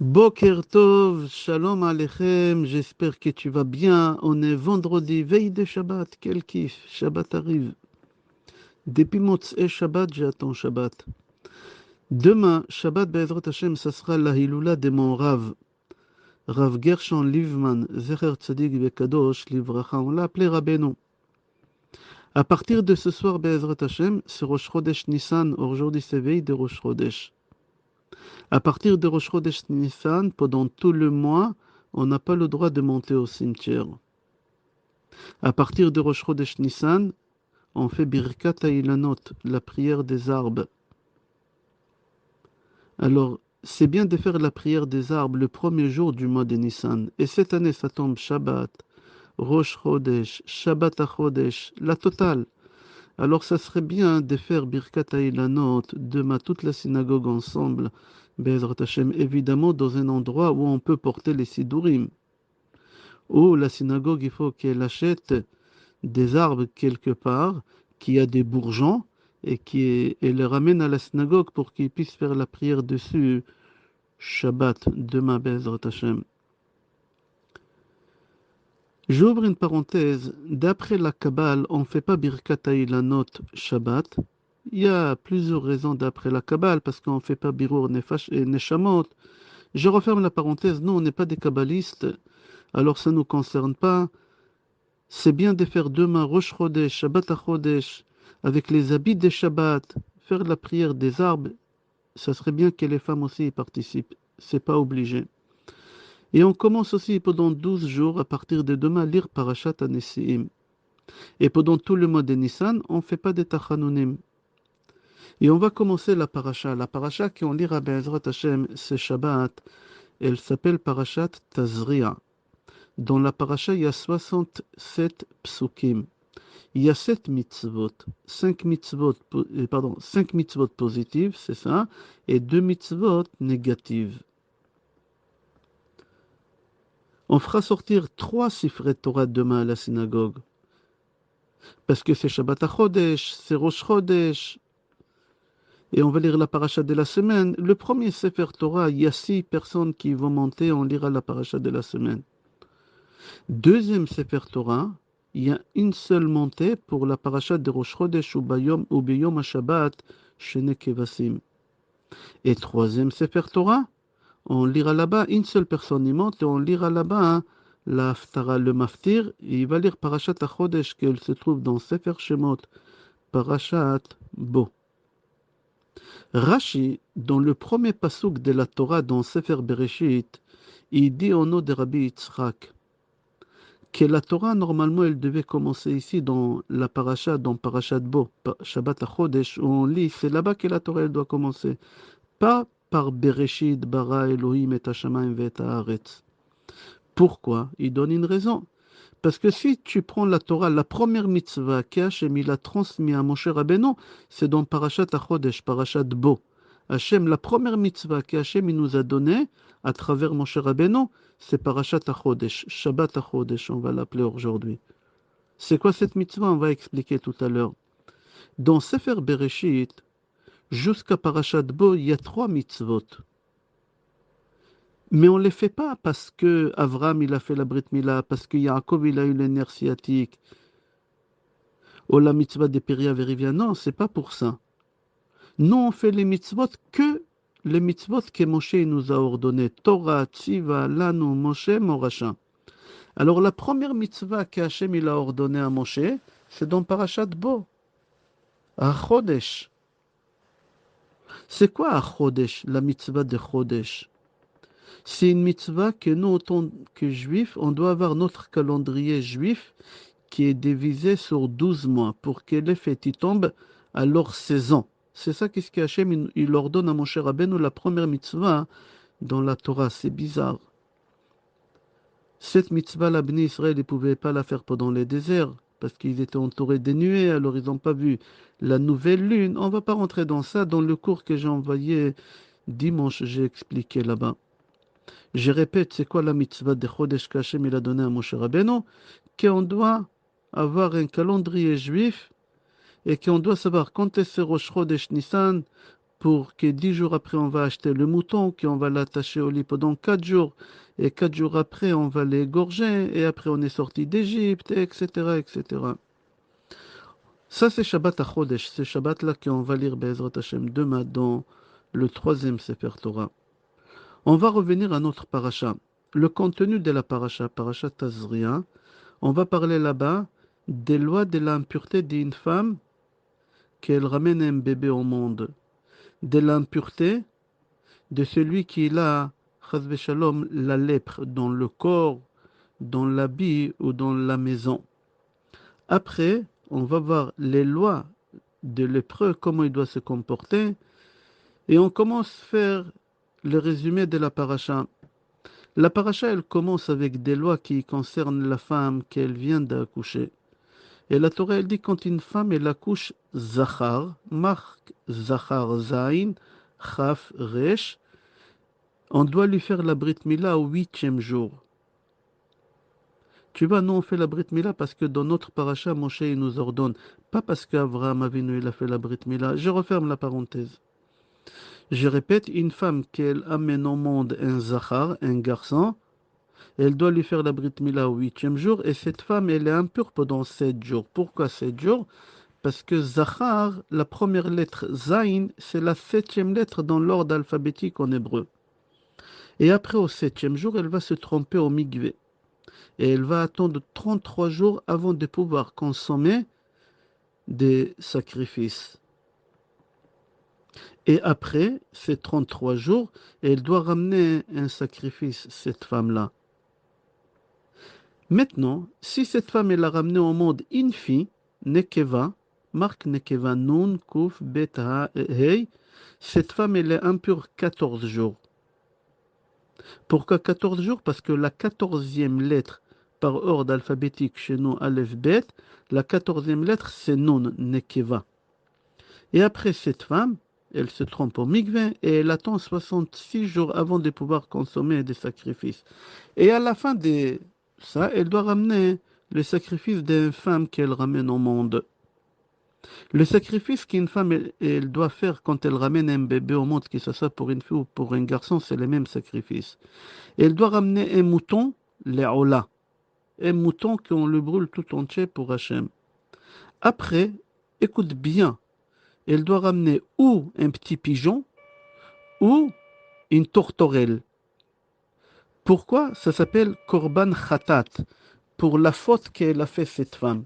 Boker Tov, Shalom Aleichem, j'espère que tu vas bien. On est vendredi, veille de Shabbat, quel kiff, Shabbat arrive. Depuis Motzei Shabbat, j'attends Shabbat. Demain, Shabbat Be'ezrat Hashem, ça sera la Hiloula de mon Rav, Rav Gershon Livman, Zecher Tzadik Vekadosh, Livracha, on l'a appelé Rabbeinu. À partir de ce soir, Be'ezrat Hashem, c'est Rosh Chodesh Nissan, aujourd'hui c'est veille de Rosh Chodesh. À partir de Rosh Chodesh Nissan, pendant tout le mois, on n'a pas le droit de monter au cimetière. À partir de Rosh Chodesh Nissan, on fait Birkat Ha'ilanot, la prière des arbres. Alors, c'est bien de faire la prière des arbres le premier jour du mois de Nissan. Et cette année, ça tombe Shabbat, Rosh Chodesh, Shabbat HaChodesh, la totale. Alors, ça serait bien de faire Birkat Ha'ilanot demain, toute la synagogue ensemble, Be'ezrat Hashem, évidemment dans un endroit où on peut porter les Sidurim. Ou la synagogue, il faut qu'elle achète des arbres quelque part, qui a des bourgeons, et les ramène à la synagogue pour qu'ils puissent faire la prière dessus Shabbat, demain, Be'ezrat Hashem. J'ouvre une parenthèse. D'après la Kabbale, on ne fait pas Birkat Ha'ilanot Shabbat. Il y a plusieurs raisons d'après la Kabbale, parce qu'on ne fait pas Birur Nefash et Neshamot. Je referme la parenthèse. Nous, on n'est pas des kabbalistes, alors ça ne nous concerne pas. C'est bien de faire demain Rosh Chodesh, Shabbat HaChodesh, avec les habits des Shabbat, faire la prière des arbres. Ça serait bien que les femmes aussi y participent. C'est pas obligé. Et on commence aussi pendant 12 jours, à partir de demain, à lire Parashat HaNesi'im. Et pendant tout le mois de Nissan, on ne fait pas de Tachanunim. Et on va commencer la paracha. La paracha qu'on lira Be'ezrat Hashem, c'est Shabbat. Elle s'appelle Parashat Tazria. Dans la paracha, il y a 67 psukim. Il y a 7 mitzvot. 5 mitzvot positives, c'est ça, et 2 mitzvot négatives. On fera sortir 3 sifrei Torah demain à la synagogue. Parce que c'est Shabbat HaChodesh, c'est Rosh Chodesh. Et on va lire la paracha de la semaine. Le premier Sefer Torah, il y a 6 personnes qui vont monter, on lira la paracha de la semaine. Deuxième Sefer Torah, il y a une seule montée pour la paracha de Rosh Chodesh ou Beyom HaShabbat, Shene Kevasim. Et troisième Sefer Torah, on lira là-bas, une seule personne y monte et on lira là-bas la Haftara, le Maftir, et il va lire Parashat HaChodesh, qu'elle se trouve dans Sefer Shemot, Parashat Bo. Rashi, dans le premier pasuk de la Torah dans Sefer Bereshit, il dit au nom de Rabbi Yitzhak que la Torah, normalement, elle devait commencer ici dans la paracha, dans Parashat Bo, Shabbat HaChodesh, où on lit, c'est là-bas que la Torah, elle doit commencer. Pas par Bereshit, bara Elohim et Hashamayim et Haaretz. Pourquoi? Il donne une raison. Parce que si tu prends la Torah, la première mitzvah qu'Hachem il a transmis à Moshe Rabbeinu, c'est dans Parashat HaChodesh, Parashat Bo. Hachem, la première mitzvah qu'Hachem il nous a donnée à travers Moshe Rabbeinu, c'est Parashat HaChodesh, Shabbat HaChodesh, on va l'appeler aujourd'hui. C'est quoi cette mitzvah? On va expliquer tout à l'heure. Dans Sefer Bereshit, jusqu'à Parashat Bo, il y a 3 mitzvot. Mais on ne les fait pas parce que Avram il a fait la Brit Mila, parce que Yaakov il a eu les nerfs sciatiques, ou la mitzvah des Péria Verivia. Non, c'est pas pour ça. Nous, on fait les mitzvot que les mitzvot que Moshe nous a ordonné. Torah, Tziva, Lanu, Moshe, Morasha. Alors la première mitzvah qu'Hachem il a ordonné à Moshe, c'est dans Parashat Bo, à Chodesh. C'est quoi à Chodesh, la mitzvah de Chodesh? C'est une mitzvah que nous, en tant que juifs, on doit avoir notre calendrier juif qui est divisé sur 12 mois pour que les fêtes tombent à leur saison. C'est ça qu'est-ce qu'Hachem il ordonne à Moshe Rabbeinu, la première mitzvah dans la Torah. C'est bizarre. Cette mitzvah, la Bnei Israël, ils ne pouvaient pas la faire pendant les déserts parce qu'ils étaient entourés des nuées, alors ils n'ont pas vu la nouvelle lune. On ne va pas rentrer dans ça. Dans le cours que j'ai envoyé dimanche, j'ai expliqué là-bas. Je répète, c'est quoi la mitzvah de Chodesh qu'Hachem il a donné à Moshe Rabbeinu? Qu'on doit avoir un calendrier juif et qu'on doit savoir quand est-ce Rosh Chodesh Nissan pour que 10 jours après, on va acheter le mouton, qu'on va l'attacher au lit pendant 4 jours, et 4 jours après, on va l'égorger, et après, on est sorti d'Égypte, etc., etc. Ça, c'est Shabbat HaChodesh, c'est Shabbat-là qu'on va lire Be'ezrat Hashem demain dans le troisième Sefer Torah. On va revenir à notre paracha. Le contenu de la paracha, paracha Tazria, on va parler là-bas des lois de l'impureté d'une femme qu'elle ramène un bébé au monde, de l'impureté de celui qui a, chas v'shalom, la lèpre dans le corps, dans l'habit ou dans la maison. Après, on va voir les lois de lépreux, comment il doit se comporter, et on commence à faire le résumé de la paracha. La paracha, elle commence avec des lois qui concernent la femme qu'elle vient d'accoucher. Et la Torah, elle dit quand une femme, elle accouche Zachar, marque Zachar Zain, Chaf Resh, on doit lui faire la Brit Mila au 8e jour. Tu vois, nous on fait la Brit Mila parce que dans notre paracha, Moshe il nous ordonne, pas parce qu'Avraham Avinu il a fait la Brit Mila. Je referme la parenthèse. Je répète, une femme qu'elle amène au monde un Zachar, un garçon, elle doit lui faire la Brit Mila au 8e jour, et cette femme, elle est impure pendant 7 jours. Pourquoi 7 jours? Parce que Zachar, la première lettre Zain, c'est la 7e lettre dans l'ordre alphabétique en hébreu. Et après, au 7e jour, elle va se tromper au migvé. Et elle va attendre 33 jours avant de pouvoir consommer des sacrifices. Et après ces 33 jours, elle doit ramener un sacrifice, cette femme-là. Maintenant, si cette femme, elle a ramené au monde une fille, Nekeva, marque Nekeva, Nun, Kuf, Bet, Ha, Hei, cette femme, elle est impure 14 jours. Pourquoi 14 jours? Parce que la 14e lettre, par ordre alphabétique chez nous, Aleph, Bet, la 14e lettre, c'est Nun, Nekeva. Et après cette femme, elle se trompe au mikvé et elle attend 66 jours avant de pouvoir consommer des sacrifices. Et à la fin de ça, elle doit ramener le sacrifice d'une femme qu'elle ramène au monde. Le sacrifice qu'une femme elle doit faire quand elle ramène un bébé au monde, que ce soit pour une fille ou pour un garçon, c'est le même sacrifice. Elle doit ramener un mouton, le'ola, un mouton qu'on le brûle tout entier pour Hachem. Après, écoute bien, elle doit ramener ou un petit pigeon ou une tourterelle. Pourquoi? Ça s'appelle Korban Khatat, pour la faute qu'elle a fait cette femme.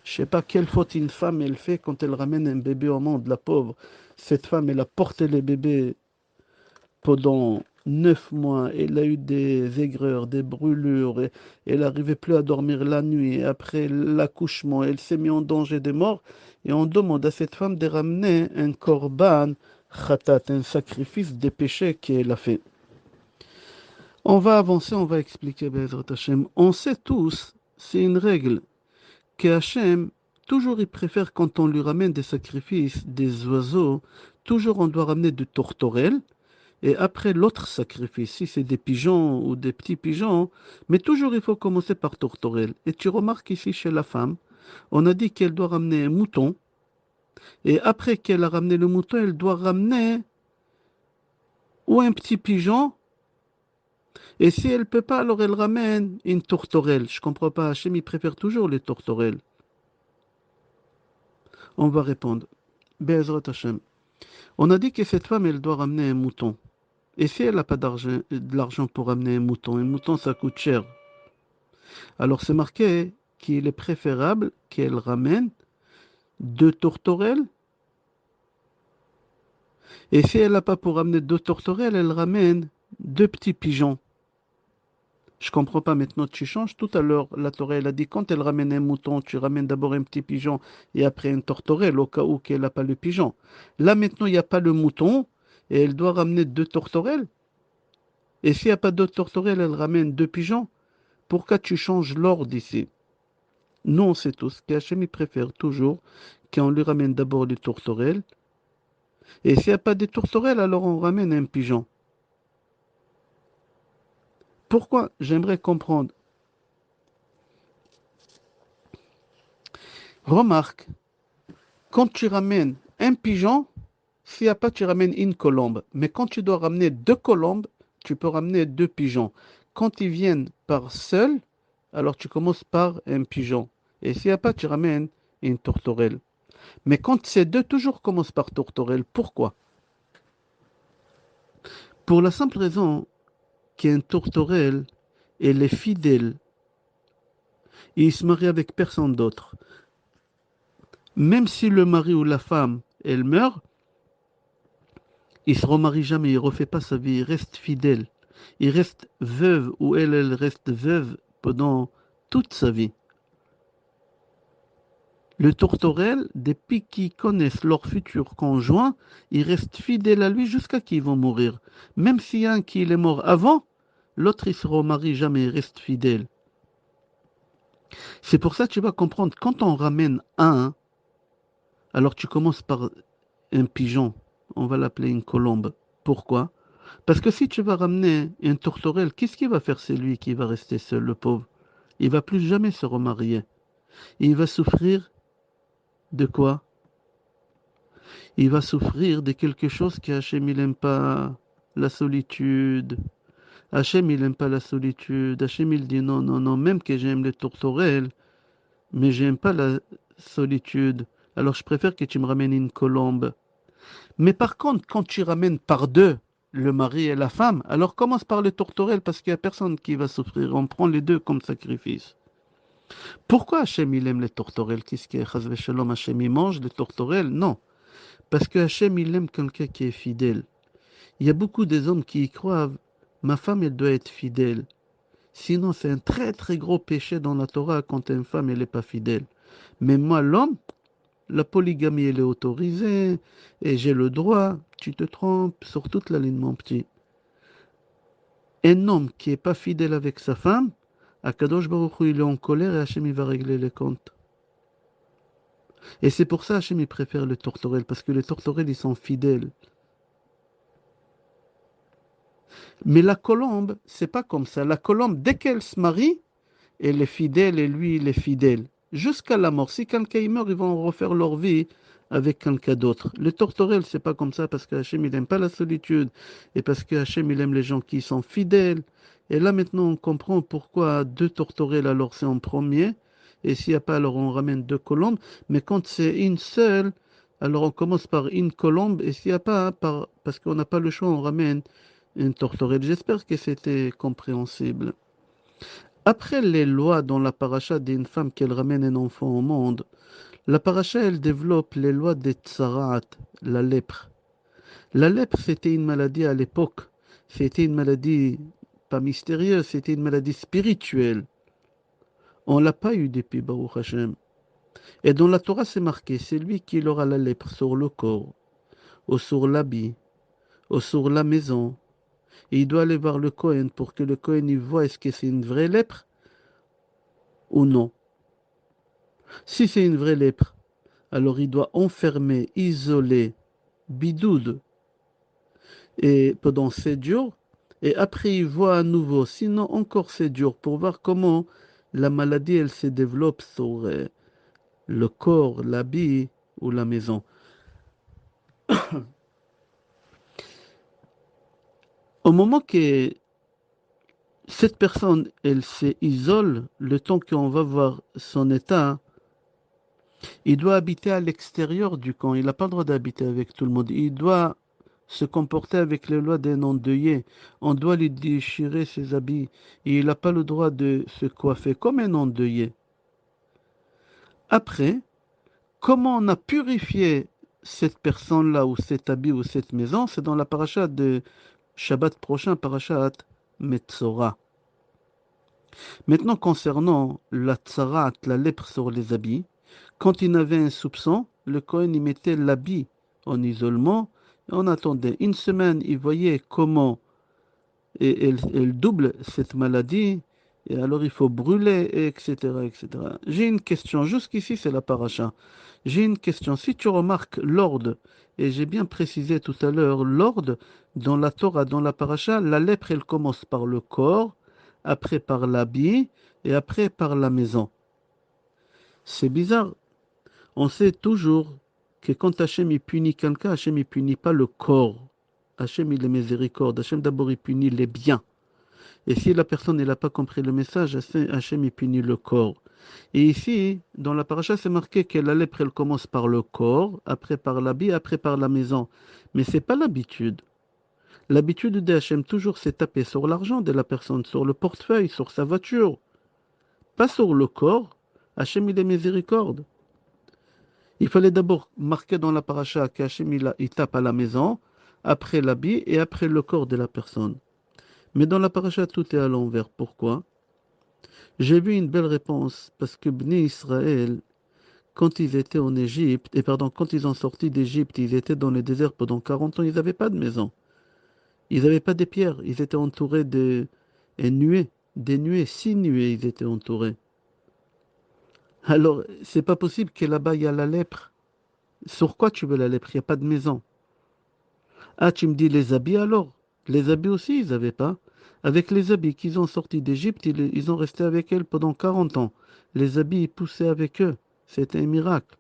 Je ne sais pas quelle faute une femme elle fait quand elle ramène un bébé au monde, la pauvre. Cette femme, elle a porté le bébé pendant 9 mois. Elle a eu des aigreurs, des brûlures. Et elle n'arrivait plus à dormir la nuit. Et après l'accouchement, elle s'est mise en danger de mort. Et on demande à cette femme de ramener un korban khatat, un sacrifice des péchés qu'elle a fait. On va avancer, on va expliquer Be'ezrat Hashem. On sait tous, c'est une règle, que Hachem, toujours il préfère quand on lui ramène des sacrifices, des oiseaux, toujours on doit ramener du tourterelle, et après l'autre sacrifice, si c'est des pigeons ou des petits pigeons, mais toujours il faut commencer par tourterelle. Et tu remarques ici chez la femme, on a dit qu'elle doit ramener un mouton, et après qu'elle a ramené le mouton, elle doit ramener ou un petit pigeon, et si elle ne peut pas, alors elle ramène une tourterelle. Je ne comprends pas, Hachem, il préfère toujours les tourterelles. On va répondre. Be'ezrat Hashem. On a dit que cette femme, elle doit ramener un mouton. Et si elle n'a pas de l'argent pour ramener un mouton, ça coûte cher. Alors c'est marqué qu'il est préférable qu'elle ramène 2 tourterelles. Et si elle n'a pas pour ramener 2 tourterelles, elle ramène 2 petits pigeons. Je comprends pas maintenant, tu changes. Tout à l'heure, la Torah, elle a dit quand elle ramène un mouton, tu ramènes d'abord un petit pigeon et après une tourterelle au cas où qu'elle n'a pas le pigeon. Là maintenant, il n'y a pas le mouton et elle doit ramener 2 tourterelles. Et s'il n'y a pas de tourterelles, elle ramène 2 pigeons. Pourquoi tu changes l'ordre ici? Nous, on sait tous qu'Hachem préfère toujours qu'on lui ramène d'abord les tourterelles. Et s'il n'y a pas de tourterelles, alors on ramène un pigeon. Pourquoi? J'aimerais comprendre. Remarque, quand tu ramènes un pigeon, S'il n'y a pas, tu ramènes une colombe. Mais quand tu dois ramener deux colombes, tu peux ramener deux pigeons. Quand ils viennent par seul, alors tu commences par un pigeon. Et s'il n'y a pas, tu ramènes une tourterelle. Mais quand c'est deux, toujours commence par tourterelle. Pourquoi? Pour la simple raison qu'une tourterelle, elle est fidèle. Et il se marie avec personne d'autre. Même si le mari ou la femme, elle meurt, il se remarie jamais, il refait pas sa vie, il reste fidèle. Il reste veuve ou elle reste veuve pendant toute sa vie. Le tourterelle, depuis qu'ils connaissent leur futur conjoint, ils restent fidèles à lui jusqu'à qu'ils vont mourir. Même s'il y a un qui est mort avant, l'autre il se remarie jamais, il reste fidèle. C'est pour ça que tu vas comprendre, quand on ramène un, alors tu commences par un pigeon, on va l'appeler une colombe. Pourquoi? Parce que si tu vas ramener une tourterelle, qu'est-ce qu'il va faire celui qui va rester seul, le pauvre? Il va plus jamais se remarier. Il va souffrir de quoi? Il va souffrir de quelque chose qu'Hachem il n'aime pas, la solitude. Hachem il n'aime pas la solitude. Hachem il dit non, non, non, même que j'aime les tourterelles, mais j'aime pas la solitude. Alors je préfère que tu me ramènes une colombe. Mais par contre, quand tu ramènes par deux le mari et la femme, alors commence par les tourterelles parce qu'il n'y a personne qui va souffrir. On prend les deux comme sacrifice. Pourquoi Hachem il aime les tourterelles? Qu'est-ce qui est Chas v'Shalom, Hachem il mange les tourterelles? Non. Parce que Hachem il aime quelqu'un qui est fidèle. Il y a beaucoup des hommes qui y croient. Ma femme elle doit être fidèle. Sinon c'est un très très gros péché dans la Torah quand une femme elle n'est pas fidèle. Mais moi l'homme, la polygamie, elle est autorisée et j'ai le droit. Tu te trompes sur toute la ligne, mon petit. Un homme qui n'est pas fidèle avec sa femme, Akadosh Baruch Hu, il est en colère et Hachem, il va régler les comptes. Et c'est pour ça Hachem, il préfère les tourterelles, parce que les tourterelles, ils sont fidèles. Mais la colombe, c'est pas comme ça. La colombe, dès qu'elle se marie, elle est fidèle et lui, il est fidèle. Jusqu'à la mort. Si quelqu'un meurt, ils vont refaire leur vie avec quelqu'un d'autre. Le tourterelle, c'est pas comme ça parce que Hachem, il n'aime pas la solitude et parce que Hachem, il aime les gens qui sont fidèles. Et là, maintenant, on comprend pourquoi deux tourterelles, alors c'est en premier. Et s'il n'y a pas, alors on ramène deux colombes. Mais quand c'est une seule, alors on commence par une colombe. Et s'il n'y a pas, parce qu'on n'a pas le choix, on ramène une tourterelle. J'espère que c'était compréhensible. Après les lois dans la paracha d'une femme qu'elle ramène un enfant au monde, la paracha elle développe les lois des tsarat, la lèpre. La lèpre c'était une maladie à l'époque. C'était une maladie pas mystérieuse, c'était une maladie spirituelle. On l'a pas eu depuis Baruch Hashem. Et dans la Torah c'est marqué, c'est lui qui aura la lèpre sur le corps, ou sur l'habit, ou sur la maison. Et il doit aller voir le Kohen pour que le Kohen y voit est-ce que c'est une vraie lèpre ou non. Si c'est une vraie lèpre, alors il doit enfermer, isoler, bidoud, et pendant 7 jours, et après il voit à nouveau, sinon encore 7 jours, pour voir comment la maladie elle se développe sur le corps, l'habit ou la maison. Au moment que cette personne elle s'isole, le temps qu'on va voir son état, il doit habiter à l'extérieur du camp. Il n'a pas le droit d'habiter avec tout le monde. Il doit se comporter avec les lois d'un endeuillé. On doit lui déchirer ses habits. Et il n'a pas le droit de se coiffer comme un endeuillé. Après, comment on a purifié cette personne-là ou cet habit ou cette maison, c'est dans la paracha de Shabbat prochain, parachat Metzora. Maintenant, concernant la tsarat, la lèpre sur les habits, quand il avait un soupçon, le Cohen y mettait l'habit en isolement. Et on attendait une semaine, il voyait comment elle double cette maladie. Et alors il faut brûler, etc., etc. J'ai une question, jusqu'ici c'est la paracha. J'ai une question, si tu remarques l'ordre, et j'ai bien précisé tout à l'heure, l'ordre dans la Torah, dans la paracha, la lèpre elle commence par le corps, après par l'habit, et après par la maison. C'est bizarre. On sait toujours que quand Hachem il punit quelqu'un, Hachem il punit pas le corps. Hachem il est miséricorde. Hachem d'abord il punit les biens. Et si la personne n'a pas compris le message, Hachem il punit le corps. Et ici, dans la paracha, c'est marqué que la lèpre, elle commence par le corps, après par l'habit, après par la maison. Mais c'est pas l'habitude. L'habitude de Hachem, toujours, c'est taper sur l'argent de la personne, sur le portefeuille, sur sa voiture. Pas sur le corps. Hachem, il est miséricorde. Il fallait d'abord marquer dans la paracha qu'Hachem, il tape à la maison, après l'habit et après le corps de la personne. Mais dans la paracha, tout est à l'envers. Pourquoi? J'ai vu une belle réponse, parce que Bnei Israël, quand ils étaient en Égypte, quand ils ont sorti d'Égypte, ils étaient dans le désert pendant 40 ans, ils n'avaient pas de maison. Ils n'avaient pas de pierres, ils étaient entourés de nuées, des nuées, 6 nuées ils étaient entourés. Alors, c'est pas possible que là-bas il y a la lèpre. Sur quoi tu veux la lèpre? Il n'y a pas de maison. Ah, tu me dis les habits alors? Les habits aussi, ils n'avaient pas. Avec les habits qu'ils ont sortis d'Égypte, ils ont resté avec elles pendant 40 ans. Les habits, ils poussaient avec eux. C'était un miracle.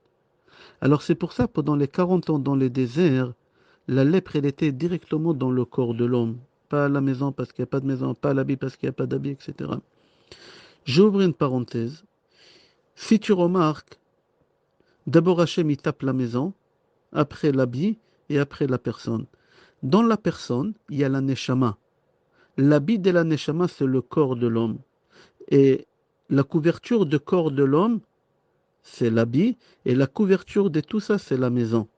Alors c'est pour ça, pendant les 40 ans dans le désert, la lèpre, elle était directement dans le corps de l'homme. Pas à la maison parce qu'il n'y a pas de maison, pas à l'habit parce qu'il n'y a pas d'habit, etc. J'ouvre une parenthèse. Si tu remarques, d'abord Hachem, il tape la maison, après l'habit et après la personne. Dans la personne, il y a la neshama. L'habit de la neshama, c'est le corps de l'homme. Et la couverture du corps de l'homme, c'est l'habit. Et la couverture de tout ça, c'est la maison.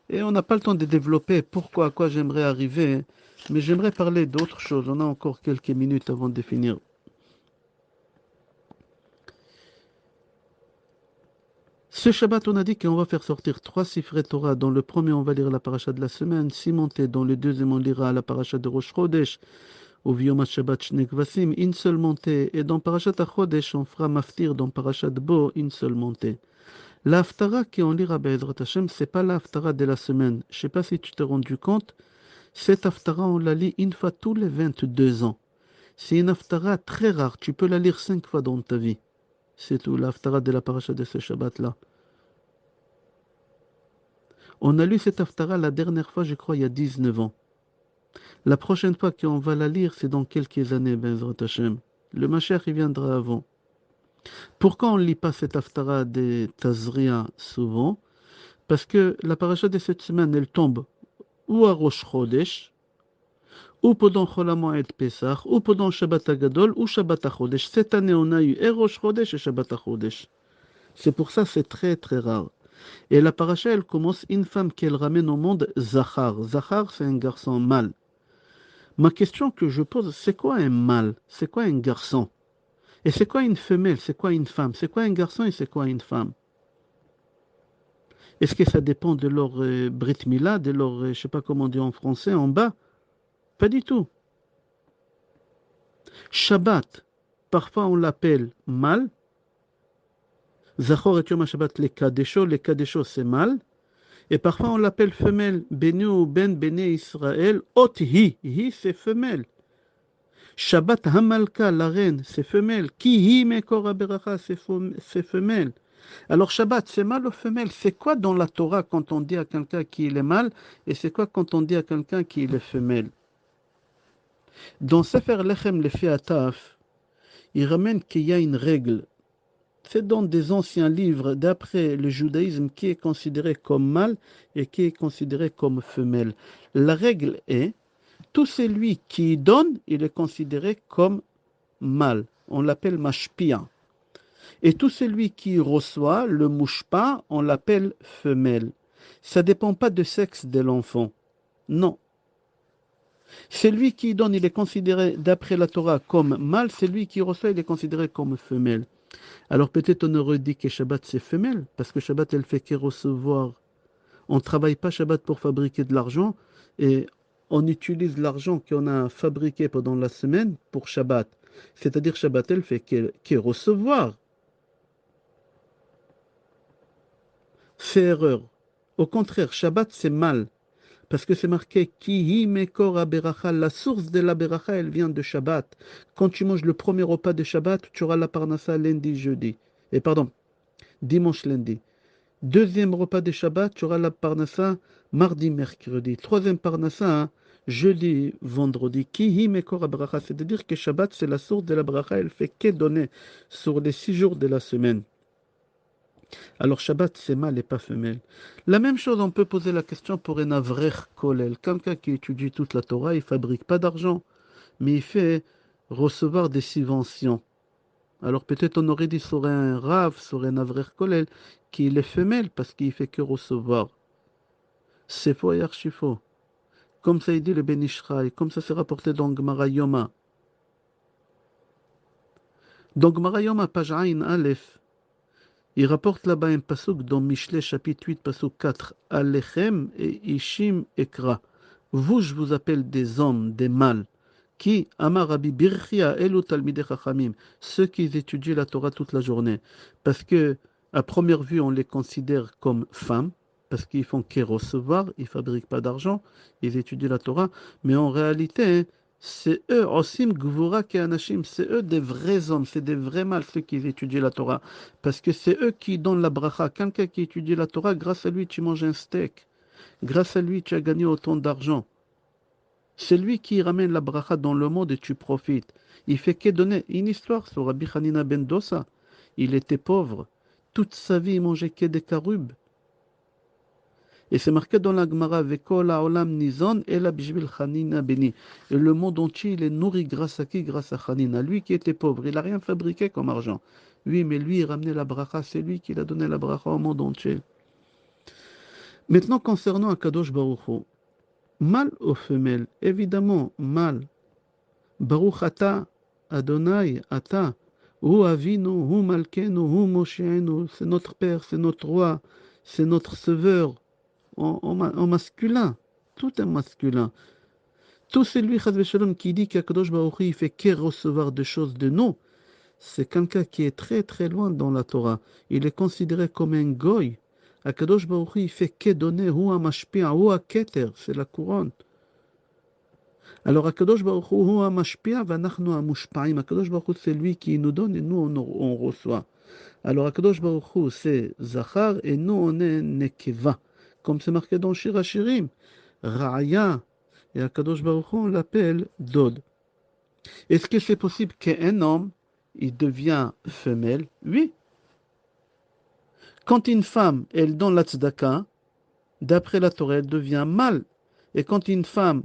Et on n'a pas le temps de développer pourquoi, à quoi j'aimerais arriver. Mais j'aimerais parler d'autre chose. On a encore quelques minutes avant de finir. Ce Shabbat, on a dit qu'on va faire sortir 3 Sifrei Torah. Dans le premier, on va lire la paracha de la semaine. 6 montées. Dans le deuxième, on lira la paracha de Rosh Chodesh. Ou Viyom Shabbat Shne Kvasim, une seule montée. Et dans Parashat HaChodesh, on fera Maftir. Dans Parashat Bo, une seule montée. La Haftara qu'on lira Be'ezrat Hashem, c'est pas la Haftara de la semaine. Je sais pas si tu t'es rendu compte. Cette Haftara, on la lit une fois tous les 22 ans. C'est une Haftara très rare. Tu peux la lire 5 fois dans ta vie. C'est tout, la Haftara de la paracha de ce Shabbat-là. On a lu cette Haftara la dernière fois, je crois, il y a 19 ans. La prochaine fois qu'on va la lire, c'est dans quelques années, Be'ezrat Hashem. Le Mashiach, il viendra avant. Pourquoi on ne lit pas cette Haftara des Tazria souvent? Parce que la paracha de cette semaine, elle tombe ou à Rosh Chodesh, ou pendant Chol HaMoed Pesach, ou pendant Shabbat HaGadol, ou Shabbat HaChodesh. Cette année, on a eu et Rosh Chodesh et Shabbat HaChodesh. C'est pour ça que c'est très très rare. Et la paracha, elle commence une femme qu'elle ramène au monde, Zachar. Zachar, c'est un garçon mâle. Ma question que je pose, c'est quoi un mâle? C'est quoi un garçon? Et c'est quoi une femelle? C'est quoi une femme? C'est quoi un garçon et c'est quoi une femme? Est-ce que ça dépend de leur Brit Mila, de leur, je ne sais pas comment on dit en français, en bas? Pas du tout. Shabbat, parfois on l'appelle mâle. Zachor et Yom HaShabbat, les Kadeshos c'est mâle. Et parfois on l'appelle femelle. Benu ou Ben Bene Israël, Ot Hi. Hi c'est femelle. Shabbat Hamalka, la reine, c'est femelle. Ki Hi Mekor Aberacha, c'est femelle. Alors Shabbat, c'est mâle ou femelle? C'est quoi dans la Torah quand on dit à quelqu'un qu'il est mâle et c'est quoi quand on dit à quelqu'un qu'il est femelle? Dans Sefer Lechem le Ataf, il ramène qu'il y a une règle. C'est dans des anciens livres d'après le judaïsme qui est considéré comme mâle et qui est considéré comme femelle. La règle est, tout celui qui donne, il est considéré comme mâle. On l'appelle mashpia. Et tout celui qui reçoit, le mouchpa, on l'appelle femelle. Ça ne dépend pas du sexe de l'enfant. Non. Celui qui donne, il est considéré, d'après la Torah, comme mâle. Celui qui reçoit, il est considéré comme femelle. Alors peut-être on aurait dit que Shabbat c'est femelle, parce que Shabbat elle fait que recevoir. On ne travaille pas Shabbat pour fabriquer de l'argent, et on utilise l'argent qu'on a fabriqué pendant la semaine pour Shabbat. C'est-à-dire Shabbat elle fait que recevoir. C'est erreur. Au contraire, Shabbat c'est mal. Parce que c'est marqué Ki mekor aberacha, la source de la beracha, elle vient de Shabbat. Quand tu manges le premier repas de Shabbat, tu auras la parnassa lundi, jeudi. Et pardon, dimanche, lundi. Deuxième repas des Shabbat, tu auras la parnassa mardi, mercredi. Troisième parnassa, jeudi, vendredi. Kihi mekor bracha, c'est-à-dire que Shabbat, c'est la source de la bracha, elle fait que donner sur les 6 jours de la semaine. Alors Shabbat, c'est mâle et pas femelle. La même chose, on peut poser la question pour un avrer kolel. Quelqu'un qui étudie toute la Torah, il fabrique pas d'argent, mais il fait recevoir des subventions. Alors peut-être on aurait dit sur un rave, sur un avrer kolel, qu'il est femelle parce qu'il fait que recevoir. C'est faux et archi faux. Comme ça il dit le Ben Ishraï, comme ça c'est rapporté dans Gemara Yoma. Dans Gemara Yoma, page Ain Aleph, il rapporte là-bas un pasuk dans Mishlei chapitre 8, pasuk 4. Alechem et Ishim Ekra. Vous, je vous appelle des hommes, des mâles. Qui, Amar Rabbi Birchia, Elu Talmidei Chachamim, ceux qui étudient la Torah toute la journée. Parce que, à première vue, on les considère comme femmes, parce qu'ils font que recevoir, ils ne fabriquent pas d'argent, ils étudient la Torah, mais en réalité, c'est eux, Osim Gvura Keanashim, c'est eux des vrais hommes, c'est des vrais mâles, ceux qui étudient la Torah. Parce que c'est eux qui donnent la bracha. Quelqu'un qui étudie la Torah, grâce à lui, tu manges un steak. Grâce à lui, tu as gagné autant d'argent. C'est lui qui ramène la bracha dans le monde et tu profites. Il fait que donner une histoire sur Rabbi Hanina ben Dosa. Il était pauvre. Toute sa vie, il mangeait que des carubes. Et c'est marqué dans la Gemara, Vekol haolam nizon ela bishvil Hanina beni. Et le monde entier, il est nourri grâce à qui? Grâce à Hanina. Lui qui était pauvre, il n'a rien fabriqué comme argent. Oui, mais lui, il ramenait la bracha, c'est lui qui a donné la bracha au monde entier. Maintenant, concernant Akadosh Baruch Hu, mâle ou femelle? Évidemment, mâle. Baruch ata, Adonai, ata, Hu avinu, Hu malkenu, Hu mosheenu, c'est notre Père, c'est notre Roi, c'est notre Sauveur, en masculin, tout est masculin. Tout celui, Chaz v'Shalom, qui dit qu'Akadosh Baruch Hu, il fait que recevoir des choses de nous, c'est quelqu'un qui est très très loin dans la Torah. Il est considéré comme un goy. Akadosh Baruch Hu, il fait que donner, Hu ha-mashpia, Hu ha-keter, c'est la couronne. Alors Akadosh Baruch Hu, Hu ha-mashpia, v'anachnu ha-mushpa'im. Akadosh Baruch Hu, c'est lui qui nous donne et nous on reçoit. Alors Akadosh Baruch Hu, c'est Zachar et nous on est Nekeva. Comme c'est marqué dans Shir HaShirim. Ra'aya. Et Akadosh Baruch Hu, on l'appelle Dod. Est-ce que c'est possible qu'un homme, il devient femelle? Oui. Quand une femme, elle donne la tzedaka, d'après la Torah, elle devient mâle. Et quand une femme,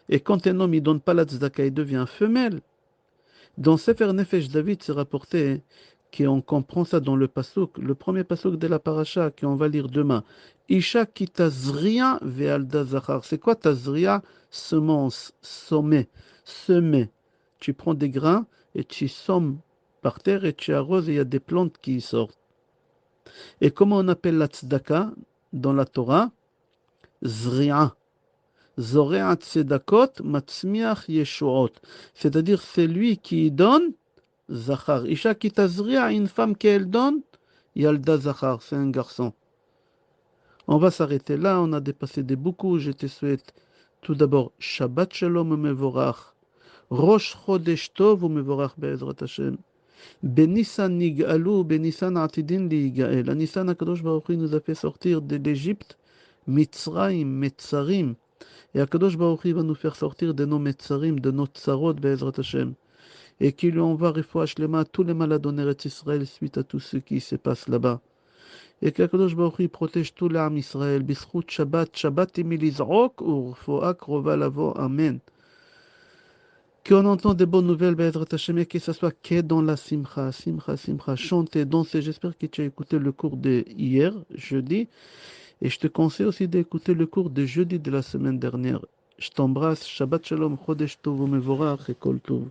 et quand un homme, il donne pas la tzedaka, il devient femelle. Dans Sefer Nefesh David, c'est rapporté qu'on comprend ça dans le pasuk, le premier pasuk de la paracha qu'on va lire demain. Isha ki tazria ve'alda zachar. C'est quoi tazria? Semence, sommet, semer. Tu prends des grains et tu sommes par terre et tu arroses et il y a des plantes qui sortent. Et comment on appelle la tzedaka dans la Torah? Zri'a. Zore'at tzedakot matzmiach yeshuot. C'est-à-dire c'est lui qui donne Zachar. Isha ki tazria, une femme qui elle donne, Yalda Zachar, c'est un garçon. On va s'arrêter là, on a dépassé des beaucoup. Je te souhaite tout d'abord Shabbat Shalom Mevorach, Rosh Chodesh Tov Mevorach Be'ezrat Hashem. Benissan Nig'alu, Benissan Atidin Li'Igael. À Nissan, Akadosh Baruch Hu nous a fait sortir de l'Égypte, Mitzrayim, Metzarim. Et Akadosh Baruch Hu va nous faire sortir de nos Metzarim, de nos Tzarot Be'ezrat Hashem. Et qui lui envoie Refoua Shlema à tous les malades en Eretz Israël suite à tout ce qui se passe là-bas. Et qu'Akadosh Baruch Hu protège tout l'âme Israël. Bisrout Shabbat, Shabbat Emilizrok, ou Refoua Krova Lavo, Amen. Qu'on entend des bonnes nouvelles, Be'ezrat Hashem, et que ce soit que dans la simcha, simcha, simcha, chanter, danser. J'espère que tu as écouté le cours de hier, jeudi, et je te conseille aussi d'écouter le cours de jeudi de la semaine dernière. Je t'embrasse, Shabbat Shalom, Chodesh Tov, Mevorach et Kol Tov.